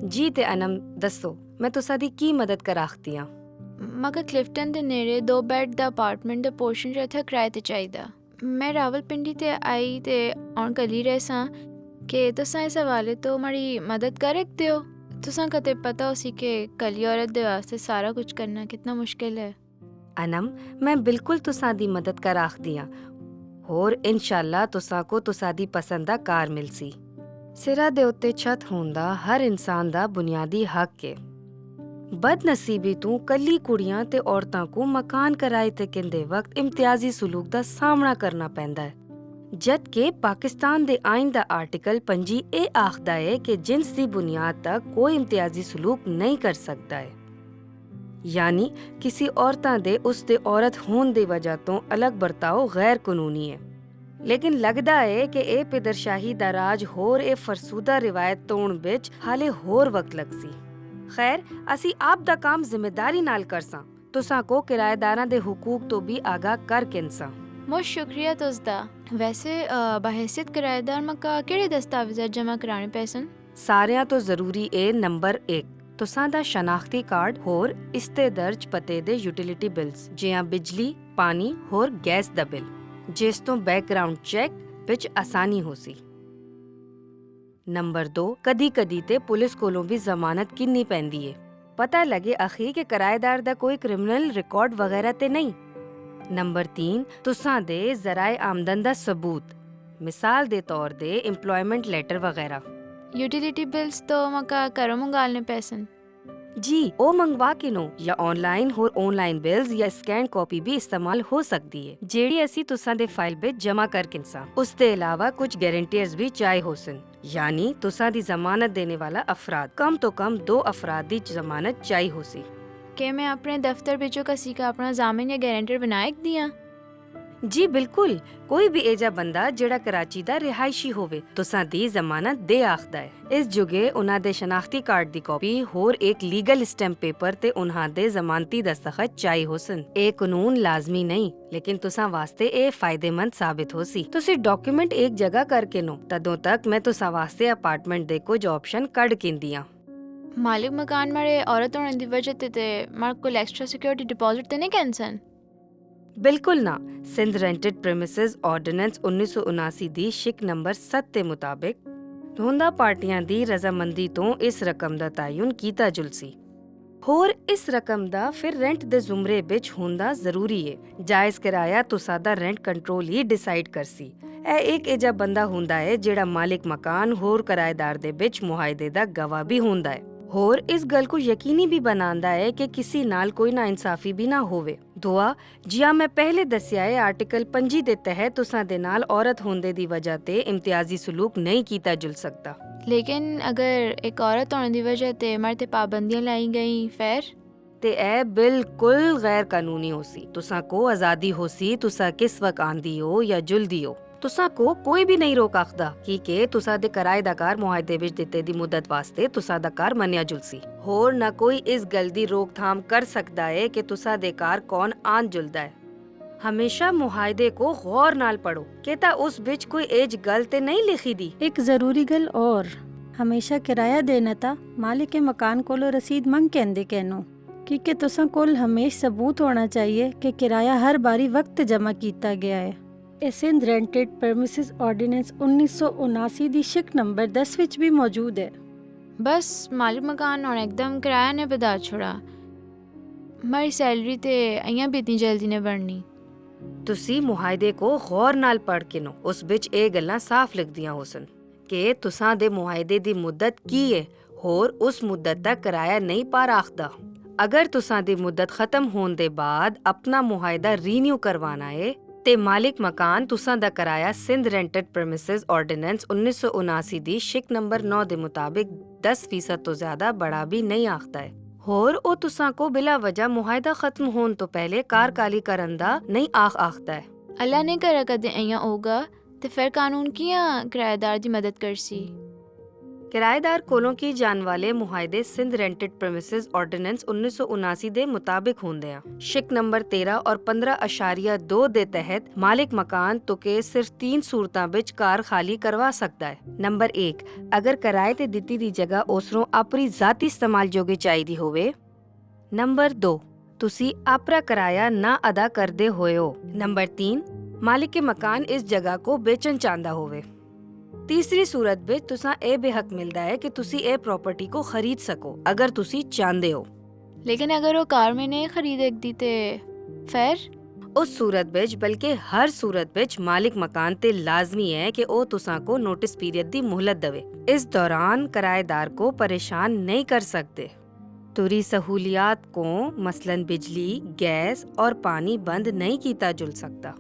जी ते अनम दसो मैं तुसा दी की मदद कर आखती हाँ। मगर क्लिफ्टन दे नेड़े 2 बैड दा अपार्टमेंट दा पोर्शन जित्थै किराए ते चाहिदा। मैं रावलपिंडी ते आई ते हुण कली रैसां कि तुसां इस हवाले तो माड़ी मदद कर सकदे हो। तुसां कते पता होसी कि कली औरत दे वास्ते सारा कुछ करना कितना मुश्किल है। अनम मैं बिल्कुल तुसा दी मदद कर आखदी हाँ होर इंशाअल्लाह तुसा को तुसा दी पसंद दा कार मिलसी। सिरा दे उत्ते छत होंदा हर इंसान दा बुनियादी हक है। बदनसीबी तू कली कुड़ियां ते औरतां को मकान किराए ते किंदे वक्त इम्तियाजी सलूक दा सामना करना पैंदा है। जबकि पाकिस्तान दे आइन दा आर्टिकल 25 ਇਹ आखदा है कि जिन्स दी बुनियाद तक कोई इम्तियाजी सलूक नहीं कर सकता है। यानी किसी औरतां दे उस दे औरत होने दी वजह तो अलग बर्ताव गैर कानूनी है। लेकिन लगदा है कि ਇਹ पिदरशाही दा राज होर ਇਹ फरसूदा रिवायत तोड़ विच हाले होर वक्त लगसी। खैर असी आप दा काम जिम्मेदारी नाल करसां, तुसां को किराएदारां दे हुकूक तो भी आगाह कर किनसां। बहुत शुक्रिया तुसदा। वैसे बहैसियत किराएदार मका केड़े दस्तावेज़ जमा कराने पैसन? सारियां तो जरूरी है नंबर 1 तुसां दा शनाख्ती कार्ड होर इसते दर्ज पते दे यूटिलिटी बिल्स जियां बिजली, पानी होर गैस दा बिल, जिस तो बैकग्राउंड चेक विच आसानी होसी। नंबर 2 कदी कदी ते पुलिस कोलों भी जमानत किन्नी पैंदी है, पता लगे अखी के किराएदार दा कोई क्रिमिनल रिकॉर्ड वगैरह ते नहीं। नंबर 3 तुसां दे जराए आमदन दा सबूत, मिसाल दे तौर दे एम्प्लॉयमेंट लेटर वगैरह। यूटिलिटी बिल्स तो मका घरों मंगालने पैसन? जी ओ मंगवा के नो या ऑनलाइन होर ऑनलाइन बिल्स या स्कैन कॉपी भी इस्तेमाल हो सकती है जेड़ी असी तुसां दे फाइल विच जमा कर किनसा। उसके अलावा कुछ गारंटियर्स भी चाहे होसन, यानी तुसां दी जमानत देने वाला अफराद कम तो कम 2 अफराद दी जमानत चाहिए होसी। कि मैं अपने दफ्तर बिचों कसी का अपना जामिन या गारंटर बनाए दियां? जी बिल्कुल, कोई भी एजा बंदा जेड़ा कराची दा रिहायशी होवे तुसां दी जमानत दे आखदा है। इस जुगे उन्हां दे शनाख्ती कार्ड दी कॉपी होर एक लीगल स्टैंप पेपर ते उन्हां दे जमानती दस्तखत चाहिए होसन। ए कानून लाजमी नहीं, लेकिन तुसां वास्ते ए फायदेमंद साबित होसी। तुसी डॉक्यूमेंट एक जगह करके नो तदों तक मैं तुसां वास्ते अपार्टमेंट दे कुछ ऑप्शन कढ किंदियां। मालिक मकान मारे औरत होने दी वजह ते मारे कोई एक्स्ट्रा सिक्योरिटी डिपॉजिट ते नहीं कैंसन? बिल्कुल ना। सिंध रेंटेड प्रेमिसेस ऑर्डिनेंस 1979 दी शिक नंबर 7 के मुताबिक होंदा पार्टियां दी रजामंदी तो इस रकम दा तयन कीता जुलसी। होर इस रकम दा फिर रेंट दे जुमरे बिच होंदा जरूरी है। जायज किराया तुसा दा रेंट कंट्रोल ही डिसाइड करसी। ए एक एजा बंदा होंदा है जेड़ा मालिक मकान होर किराएदार दे बिच मुआहदे दा गवाह भी होंदा है। होर इस गल को यकीनी भी बनांदा है कि किसी नाल कोई ना इंसाफी भी ना होवे। दुआ जिया मैं पहले दसिया है आर्टिकल 25 दे तहत तुसां दे नाल औरत होंदे दी वजह ते इम्तियाजी सलूक नहीं कीता जुल सकता। लेकिन अगर एक औरत होने दी वजह ते मारे ते पाबंदियां लाई गई फिर? ते ए बिल्कुल गैर कानूनी होसी। तुसा को आजादी होसी तुसा किस वक्त आंदी हो या जुलदी हो। तुसा को कोई भी नहीं रोक आखदा कि तुसा दे किराए दा कार मुआहदे विच दित्ते दी मुद्दत वास्ते तुसा दा कार मन्निया जुलसी। होर न कोई इस गल दी रोकथाम कर सकदा है कि तुसा दे कार कौन आन जुलदा है। हमेशा मुआहदे को गौर नाल पढ़ो कि ता उस बिच कोई एज गल ते नहीं लिखी दी। एक जरूरी गल और, हमेशा किराया देना ता मालिक के मकान कोलो रसीद मंग केंदे कहनो कि तुसां कोल हमेश सबूत होना चाहिए कि किराया हर बारी वक्त जमा कीता गया है। ਇਹ ਸਿੰਧ ਰੈਂਟਡ ਪ੍ਰੈਮਿਸਿਸ ਆਰਡੀਨੈਂਸ 1979 ਦੀ ਸ਼ਿਕ ਨੰਬਰ 10 ਵਿੱਚ भी मौजूद है। बस मालिक मकान और एकदम किराया ने बता छोड़ा। हमारी सैलरी ते अइयां भी इतनी जल्दी ने बढ़नी। तुसी मुआहदे को गौर नाल पढ़ के नो उस बिच ए गल्लां साफ लिखदियां होसन कि तुसां दे मुआहदे दी मुद्दत की है होर उस मुद्दत तक किराया नहीं पा आखदा। अगर तुसां दी मुद्दत खत्म होने दे बाद अपना मुआहदा रीन्यू करवाना है ते मालिक मकान तुसां दा किराया सिंध रेंटेड प्रेमिसेस ऑर्डिनेंस 1979 दी शिक नंबर 9 दे मुताबिक 10% तो ज्यादा बड़ा भी नहीं आखदा है। होर ओ तुसां को बिला वजह मुआहदा खत्म होने तो पहले कार काली करन दा नहीं आखदा है। अल्लाह ने करा कदे अइयां होगा ते फिर कानून कियां किराएदार दी मदद करसी? ਕਿਰਾਏਦਾਰ ਕੋਲੋਂ ਕੀ ਜਾਣ ਵਾਲੇ ਮੁਹਾਇਦੇ ਸਿੰਧ ਰੈਂਟਡ ਪ੍ਰੈਮਿਸਿਸ ਆਰਡੀਨੈਂਸ 1979 ਦੇ ਮੁਤਾਬਿਕ ਹੁੰਦੇ ਆ। ਸ਼ਿਕ ਨੰਬਰ 13 ਔਰ 15.2 ਦੇ ਤਹਿਤ ਮਾਲਿਕ ਮਕਾਨ ਤੁਕੇ ਸਿਰਫ 3 ਸੂਰਤਾਂ ਵਿੱਚ ਕਾਰ ਖਾਲੀ ਕਰਵਾ ਸਕਦਾ ਹੈ। ਨੰਬਰ 1, ਅਗਰ ਕਿਰਾਏ ਤੇ ਦਿੱਤੀ ਦੀ ਜਗ੍ਹਾ ਉਸਨੂੰ ਆਪਣੀ ਜ਼ਾਤੀ ਇਸਤੇਮਾਲ ਜੋਗੀ ਚਾਹੀਦੀ ਹੋਵੇ। ਨੰਬਰ 2, ਤੁਸੀਂ ਆਪਣਾ ਕਿਰਾਇਆ ਨਾ ਅਦਾ ਕਰਦੇ ਹੋਏ ਹੋ। ਨੰਬਰ 3, ਮਾਲਿਕ ਕੇ ਮਕਾਨ ਇਸ ਜਗ੍ਹਾ ਕੋ ਵੇਚਣ ਚਾਹੁੰਦਾ ਹੋਵੇ। ਤੀਸਰੀ ਸੂਰਤ ਵਿੱਚ ਤੁਸਾਂ ਇਹ ਬੇਹੱਕ ਮਿਲਦਾ ਹੈ ਕਿ ਤੁਸੀਂ ਇਹ ਪ੍ਰਾਪਰਟੀ ਕੋ ਖਰੀਦ ਸਕੋ ਅਗਰ ਤੁਸੀਂ ਚਾਹੁੰਦੇ ਹੋ। लेकिन अगर वो कार में नहीं खरीदेगी तो फिर ਉਸ ਸੂਰਤ ਵਿੱਚ ਬਲਕਿ ਹਰ ਸੂਰਤ ਵਿੱਚ ਮਾਲਿਕ ਮਕਾਨ ਤੇ ਲਾਜ਼ਮੀ ਹੈ ਕਿ ਉਹ ਤੁਸਾਂ ਕੋ ਨੋਟਿਸ ਪੀਰੀਅਡ ਦੀ ਮੁਹਲਤ ਦੇਵੇ। ਇਸ ਦੌਰਾਨ ਕਿਰਾਏਦਾਰ ਕੋ ਪਰੇਸ਼ਾਨ ਨਹੀਂ ਕਰ ਸਕਦੇ। तुरी सहूलियात को मसलन बिजली, गैस और पानी बंद नहीं कीता जुल सकता।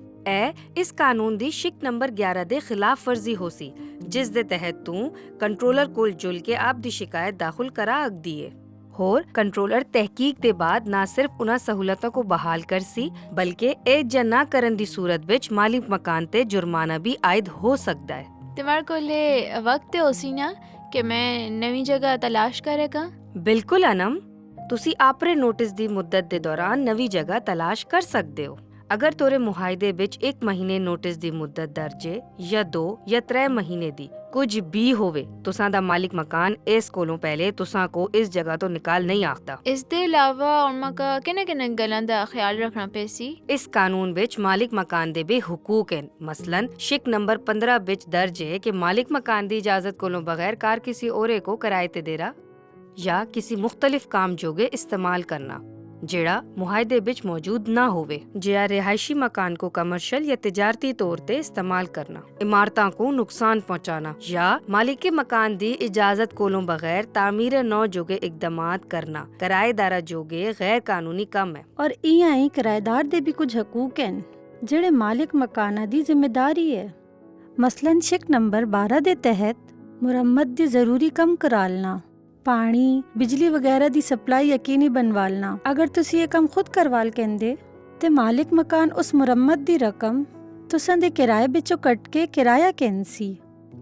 इस कानून दी शिक नंबर 11 दे खिलाफ वर्जी हो सी, जिस दे तहत तू कंट्रोलर कोल जुल के आप दी शिकायत दाखिल करा अगदी है। होर कंट्रोलर तहकीक दे बाद ना सिर्फ उन्हां सहूलतों को बहाल कर सी बल्कि ए जना करन दी सूरत विच मालिक मकान ते जुर्माना भी आयद हो सकता है। तुम्हारे को ले वक्त हो सी ना कि मैं नवी जगह तलाश करेगा। ਬਿਲਕੁਲ ਅਨਮ, ਤੁਸੀਂ ਆਪਣੇ ਨੋਟਿਸ ਦੀ ਮੁੱਦਤ ਦੇ ਦੌਰਾਨ ਨਵੀਂ ਜਗ੍ਹਾ ਤਲਾਸ਼ ਕਰ ਸਕਦੇ ਹੋ। ਅਗਰ ਤੋਰੇ ਮੁਹਾਇਦੇ ਵਿੱਚ 1 ਮਹੀਨੇ ਨੋਟਿਸ ਦੀ ਮੁੱਦਤ ਦਰਜੇ ਜਾਂ 2 ਜਾਂ 3 ਮਹੀਨੇ ਦੀ ਕੁਝ ਵੀ ਹੋਵੇ, ਤੁਸਾਂ ਦਾ ਮਾਲਿਕ ਮਕਾਨ ਇਸ ਕੋਲੋਂ ਪਹਿਲੇ ਤੁਸਾਂ ਕੋ ਇਸ ਜਗ੍ਹਾ ਤੋਂ ਨਿਕਾਲ ਨਹੀਂ ਆਖਦਾ। ਇਸ ਦੇ ਇਲਾਵਾ ਉਹਨਾਂ ਕਾ ਕਿੰਨੇ ਗੱਲਾਂ ਦਾ ਖਿਆਲ ਰੱਖਣਾ ਪੈਸੀ। ਇਸ ਕਾਨੂੰਨ ਵਿੱਚ ਮਾਲਿਕ ਮਕਾਨ ਦੇ ਵੀ ਹਕੂਕ ਹਨ। ਮਸਲਨ ਸ਼ਿਕ ਨੰਬਰ 15 ਵਿੱਚ ਦਰਜ ਹੈ ਕਿ ਮਾਲਿਕ ਮਕਾਨ ਦੀ ਇਜਾਜ਼ਤ ਕੋਲੋਂ ਬਗੈਰ ਕਾਰ ਕਿਸੇ ਔਰੇ ਕੋ ਕਿਰਾਏ ਤੇ ਦੇਣਾ या किसी मुख्तलिफ काम जोगे इस्तेमाल करना जेड़ा मुहायदे बिच मौजूद ना होवे, या रिहायशी मकान को कमर्शियल या तिजारती तौर ते इस्तेमाल करना, इमारतां को नुकसान पहुंचाना या मालिक के मकान दी इजाजत कोलों बगैर तामीर नौ जोगे इकदामात करना किराएदारा जोगे गैर कानूनी काम है। और इयां ही किराएदार दे भी कुछ हकूक हैं जेड़े मालिक मकाना दी जिम्मेदारी है। मसलन शिक नंबर 12 दे तहत मुरम्मत दी जरूरी कम करालना, पानी बिजली वगैरह दी सप्लाई यकीनी बनवालना। अगर तुसी ये कम खुद करवाल कहंदे ते मालिक मकान उस मुरम्मत दी रकम तुसां दे किराए बिचों कट के किराया कहंसी।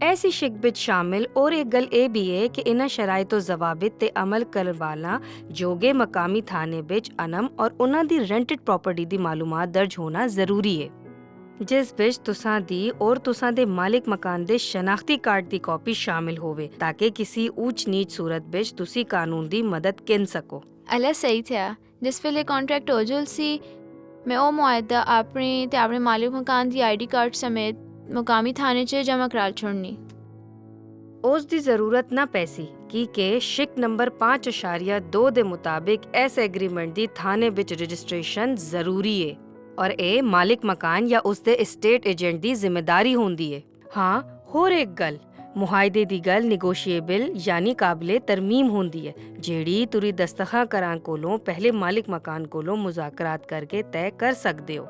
ऐसी शिक बिच शामिल और एक गल ए भी है कि इन्हां शराइतो जवाबित ते अमल करवाना जोगे मकामी थाने बिच अनम और उन्हां दी रेंटेड प्रॉपर्टी दी मालूमात दर्ज होना जरूरी है, जिस विच तुसां दी और तुसां दे मालिक मकान दे शनाख्ती कार्ड दी कॉपी शामिल होवे ताकि किसी ऊंच नीच सूरत विच तुसी कानून दी मदद किन सको। अला सही था जिस वेले कॉन्ट्रैक्ट हो जुल सी मैं ओ मुआहदा अपने मालिक मकान दी आईडी कार्ड समेत मुकामी थाने च जमा कराल छोड़नी। उस दी जरूरत ना पैसी कि शिक नंबर 5.2 दे मुताबिक ऐसे एग्रीमेंट दी थाने विच रजिस्ट्रेशन जरूरी है और ए मालिक मकान या उसदे एस्टेट एजेंट दी जिम्मेदारी होंदी है। हाँ, होर एक गल मुहायदे दी गल निगोशिएबल यानी काबिले तरमीम होंदी है, जेड़ी तुरी दस्तखत करां कोलों पहले मालिक मकान कोलों मुज़ाकरात करके तय कर सकदे हो।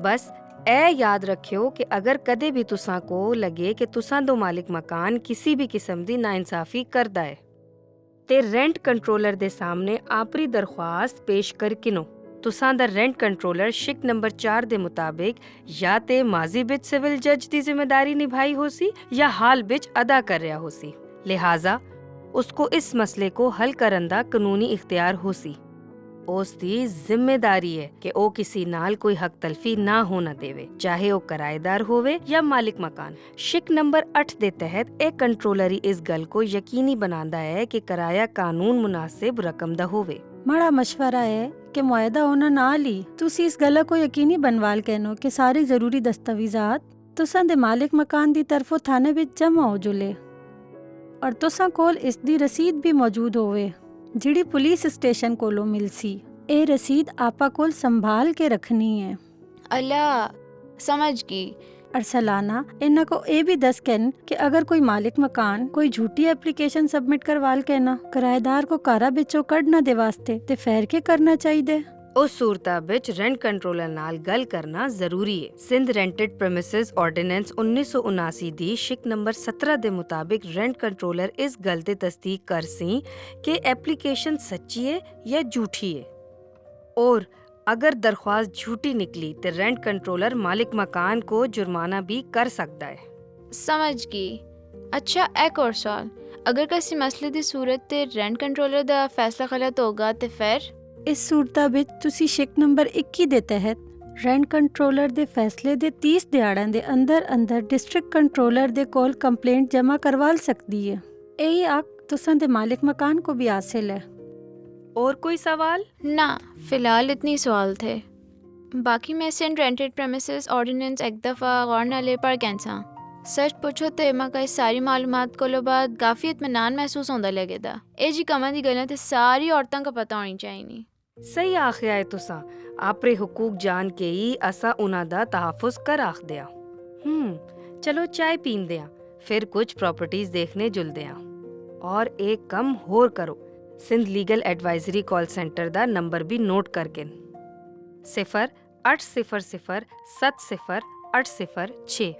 बस ए याद रखियो कि अगर कदे भी तुसां को लगे कि तुसां दो मालिक मकान किसी भी किस्म दी नाइंसाफी करदा है ते रेंट कंट्रोलर दे सामने आपरी दरख्वास्त पेश कर किनो। तुसां दा रेंट कंट्रोलर शिक नंबर 4 दे मुताबिक या ते माजी बिच सिविल जज दी जिम्मेदारी निभाई होसी या हाल बिच अदा कर रहा होसी, लिहाजा उसको इस मसले को हल करन दा कानूनी इख्तियार होसी। उस दी जिम्मेदारी है कि ओ किसी नाल कोई हक तलफी ना होना देवे, चाहे ओ किराएदार होवे या मालिक मकान। शिक नंबर 8 दे तहत एक कंट्रोलर ही इस गल को यकीनी बनांदा है कि किराया कानून मुनासिब रकम दा होवे। माड़ा मशवरा है कि मुआहदा होना नाल ही तुसी इस गल को यकीनी बनवाल कहनो कि सारी जरूरी दस्तावेजात तुसां दे मालिक मकान दी तरफों थाने विच जमा हो जुले और तुसां कोल इस दी रसीद भी मौजूद होवे जिहड़ी पुलिस स्टेशन कोलों मिलसी। ए रसीद आपा कोल संभाल के रखनी है। अला समझ गई। और सालाना इन्ना को ये भी दस कहन कि अगर कोई मालिक मकान कोई झूठी एप्लीकेशन सबमिट करवाल कहना किराएदार को कारा बिचों कढ़ ना दे वास्ते ते फेर के करना चाहिए। उस सूरता विच रेंट कंट्रोलर नाल गल करना जरूरी है। सिंध रेंटेड प्रेमिसेस ऑर्डिनेंस 1979 दी शिक नंबर 17 दे मुताबिक रेंट कंट्रोलर इस गल ते तस्दीक कर सी कि एप्लीकेशन सच्ची है या झूठी है, और अगर दरख्वास्त झूठी निकली तो रेंट कंट्रोलर मालिक मकान को जुर्माना भी कर सकता है। समझ गई। अच्छा, एक और सवाल, ਅਗਰ ਕਿਸੇ ਮਸਲੇ ਦੀ ਸੂਰਤ ਤੇ ਰੈਂਟ ਕੰਟਰੋਲਰ ਦਾ ਫੈਸਲਾ ਗਲਤ ਹੋਗਾ ਤੇ ਫਿਰ ਇਸ ਸੂਰਤਾਂ ਵਿੱਚ ਤੁਸੀਂ ਸ਼ਿਕ ਨੰਬਰ 21 ਦੇ ਤਹਿਤ ਰੈਂਟ ਕੰਟਰੋਲਰ ਦੇ ਫੈਸਲੇ ਦੇ 30 ਦਿਹਾੜਾਂ ਦੇ ਅੰਦਰ ਡਿਸਟ੍ਰਿਕਟ ਕੰਟਰੋਲਰ ਦੇ ਕੋਲ ਕੰਪਲੇਂਟ ਜਮ੍ਹਾਂ ਕਰਵਾ ਸਕਦੀ ਹੈ। ਇਹੀ ਹੱਕ ਤੁਸਾਂ ਦੇ ਮਾਲਿਕ ਮਕਾਨ को भी हासिल है। और कोई सवाल? ना, फिलहाल इतनी सवाल थे। बाकी मैं सिंध रेंटेड प्रेमिसेस ऑर्डिनेंस एक दफ़ा गौर न ले पर कैंसा सच पुछो तो मां का सारी मालूमात को बाद काफ़ी इत्मीनान महसूस होंदा लगेदा। ए जी कमां दी गल्लां ते सारी औरतां को पता होनी चाहिए। सही आखिया है तुसा। आपरे हुकूक जान के ही असा उन्हां दा तहफ़ुज़ कर आखदे आ। चलो चाय पींदे आ, फिर कुछ प्रॉपर्टीज देखने जुलदे आ। और एक कम होर करो, Sindh legal advisory call centre दा नंबर भी नोट करके 0800-70-806।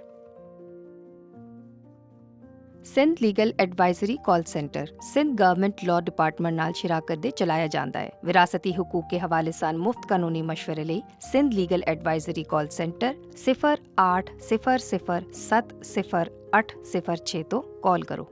Sindh legal advisory call centre Sindh government law department ਨਾਲ ਸ਼ਰਾਕਤ ਦੇ ਚਲਾਇਆ ਜਾਂਦਾ ਹੈ। ਵਿਰਾਸਤੀ ਹਕੂਕ ਕੇ ਹਵਾਲੇ ਸਾਨ ਮੁਫਤ ਕਾਨੂੰਨੀ ਮਸ਼ਵਰੇ ਲਈ Sindh legal advisory call centre 0800-70-806 ਤੋਂ ਕਾਲ ਕਰੋ।